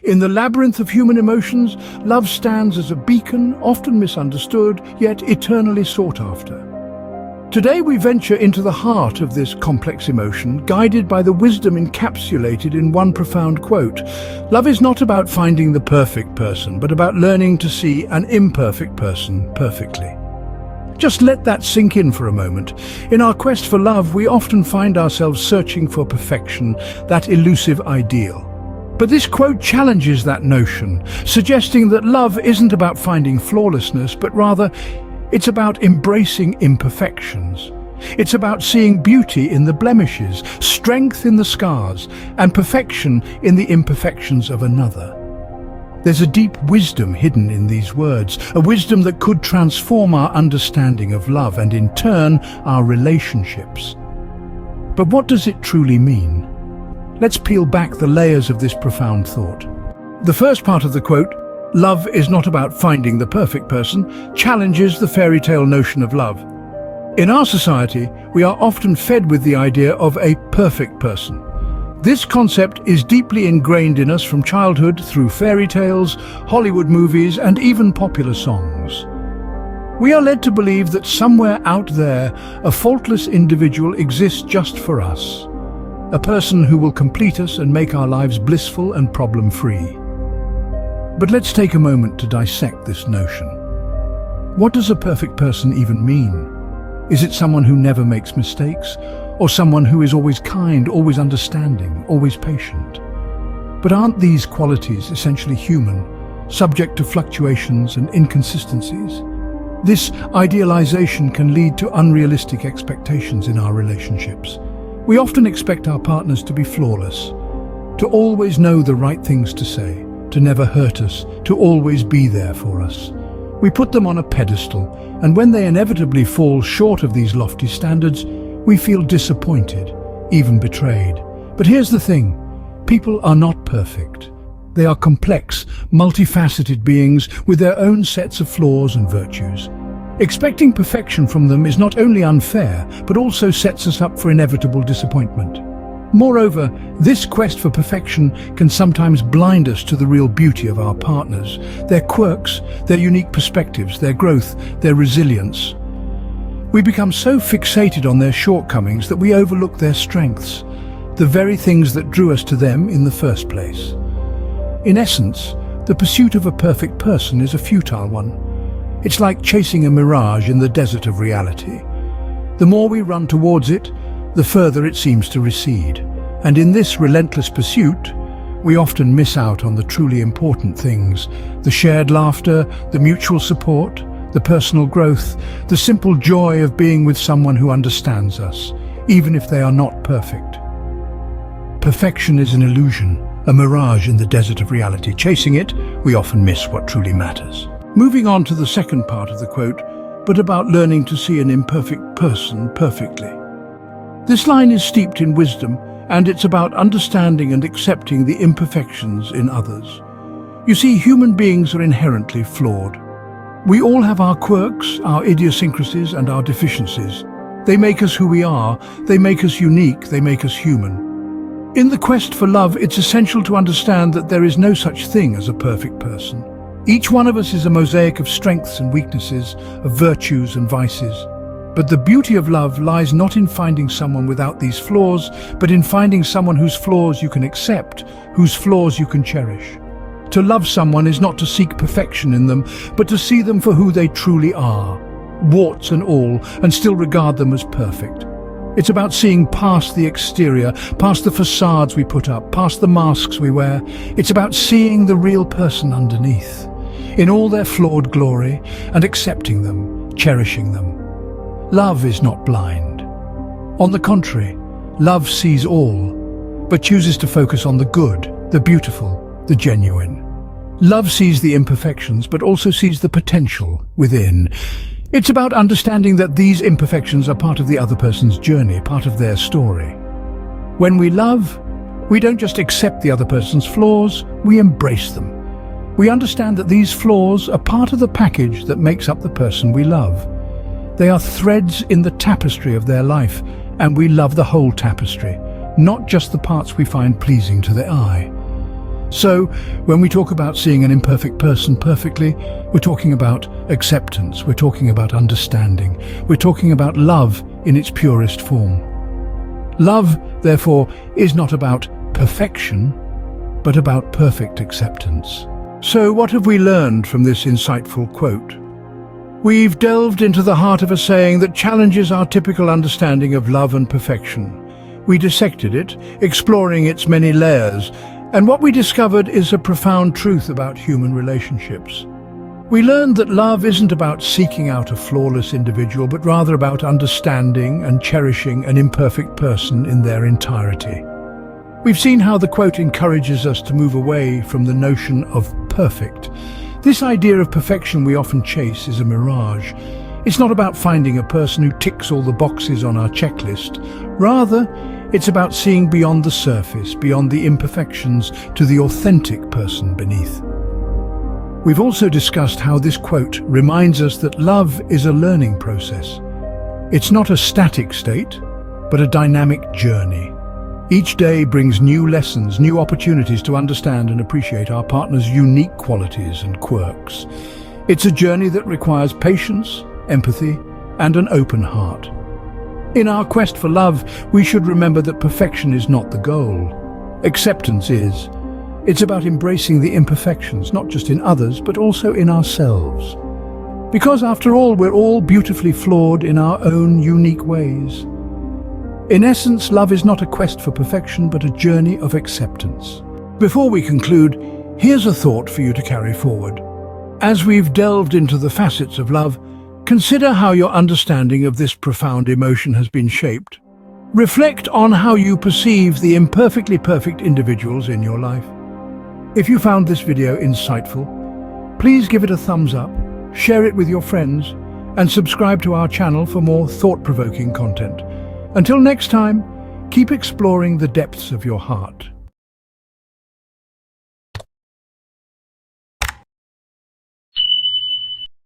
In the labyrinth of human emotions, love stands as a beacon, often misunderstood, yet eternally sought after. Today we venture into the heart of this complex emotion, guided by the wisdom encapsulated in one profound quote. Love is not about finding the perfect person, but about learning to see an imperfect person perfectly. Just let that sink in for a moment. In our quest for love, we often find ourselves searching for perfection, that elusive ideal. But this quote challenges that notion, suggesting that love isn't about finding flawlessness, but rather it's about embracing imperfections. It's about seeing beauty in the blemishes, strength in the scars, and perfection in the imperfections of another. There's a deep wisdom hidden in these words, a wisdom that could transform our understanding of love and, in turn, our relationships. But what does it truly mean? Let's peel back the layers of this profound thought. The first part of the quote, "Love is not about finding the perfect person," challenges the fairy tale notion of love. In our society, we are often fed with the idea of a perfect person. This concept is deeply ingrained in us from childhood through fairy tales, Hollywood movies, and even popular songs. We are led to believe that somewhere out there, a faultless individual exists just for us. A person who will complete us and make our lives blissful and problem-free. But let's take a moment to dissect this notion. What does a perfect person even mean? Is it someone who never makes mistakes? Or someone who is always kind, always understanding, always patient? But aren't these qualities essentially human, subject to fluctuations and inconsistencies? This idealization can lead to unrealistic expectations in our relationships. We often expect our partners to be flawless, to always know the right things to say, to never hurt us, to always be there for us. We put them on a pedestal, and when they inevitably fall short of these lofty standards, we feel disappointed, even betrayed. But here's the thing, people are not perfect. They are complex, multifaceted beings with their own sets of flaws and virtues. Expecting perfection from them is not only unfair, but also sets us up for inevitable disappointment. Moreover, this quest for perfection can sometimes blind us to the real beauty of our partners, their quirks, their unique perspectives, their growth, their resilience. We become so fixated on their shortcomings that we overlook their strengths, the very things that drew us to them in the first place. In essence, the pursuit of a perfect person is a futile one. It's like chasing a mirage in the desert of reality. The more we run towards it, the further it seems to recede. And in this relentless pursuit, we often miss out on the truly important things, the shared laughter, the mutual support, the personal growth, the simple joy of being with someone who understands us, even if they are not perfect. Perfection is an illusion, a mirage in the desert of reality. Chasing it, we often miss what truly matters. Moving on to the second part of the quote, but about learning to see an imperfect person perfectly. This line is steeped in wisdom, and it's about understanding and accepting the imperfections in others. You see, human beings are inherently flawed. We all have our quirks, our idiosyncrasies, and our deficiencies. They make us who we are, they make us unique, they make us human. In the quest for love, it's essential to understand that there is no such thing as a perfect person. Each one of us is a mosaic of strengths and weaknesses, of virtues and vices. But the beauty of love lies not in finding someone without these flaws, but in finding someone whose flaws you can accept, whose flaws you can cherish. To love someone is not to seek perfection in them, but to see them for who they truly are, warts and all, and still regard them as perfect. It's about seeing past the exterior, past the facades we put up, past the masks we wear. It's about seeing the real person underneath, in all their flawed glory, and accepting them, cherishing them. Love is not blind. On the contrary, love sees all, but chooses to focus on the good, the beautiful, the genuine. Love sees the imperfections, but also sees the potential within. It's about understanding that these imperfections are part of the other person's journey, part of their story. When we love, we don't just accept the other person's flaws, we embrace them. We understand that these flaws are part of the package that makes up the person we love. They are threads in the tapestry of their life, and we love the whole tapestry, not just the parts we find pleasing to the eye. So, when we talk about seeing an imperfect person perfectly, we're talking about acceptance, we're talking about understanding, we're talking about love in its purest form. Love, therefore, is not about perfection, but about perfect acceptance. So, what have we learned from this insightful quote? We've delved into the heart of a saying that challenges our typical understanding of love and perfection. We dissected it, exploring its many layers, and what we discovered is a profound truth about human relationships. We learned that love isn't about seeking out a flawless individual, but rather about understanding and cherishing an imperfect person in their entirety. We've seen how the quote encourages us to move away from the notion of perfect. This idea of perfection we often chase is a mirage. It's not about finding a person who ticks all the boxes on our checklist. Rather, it's about seeing beyond the surface, beyond the imperfections, to the authentic person beneath. We've also discussed how this quote reminds us that love is a learning process. It's not a static state, but a dynamic journey. Each day brings new lessons, new opportunities to understand and appreciate our partner's unique qualities and quirks. It's a journey that requires patience, empathy, and an open heart. In our quest for love, we should remember that perfection is not the goal. Acceptance is. It's about embracing the imperfections, not just in others, but also in ourselves. Because after all, we're all beautifully flawed in our own unique ways. In essence, love is not a quest for perfection, but a journey of acceptance. Before we conclude, here's a thought for you to carry forward. As we've delved into the facets of love, consider how your understanding of this profound emotion has been shaped. Reflect on how you perceive the imperfectly perfect individuals in your life. If you found this video insightful, please give it a thumbs up, share it with your friends, and subscribe to our channel for more thought-provoking content. Until next time, keep exploring the depths of your heart.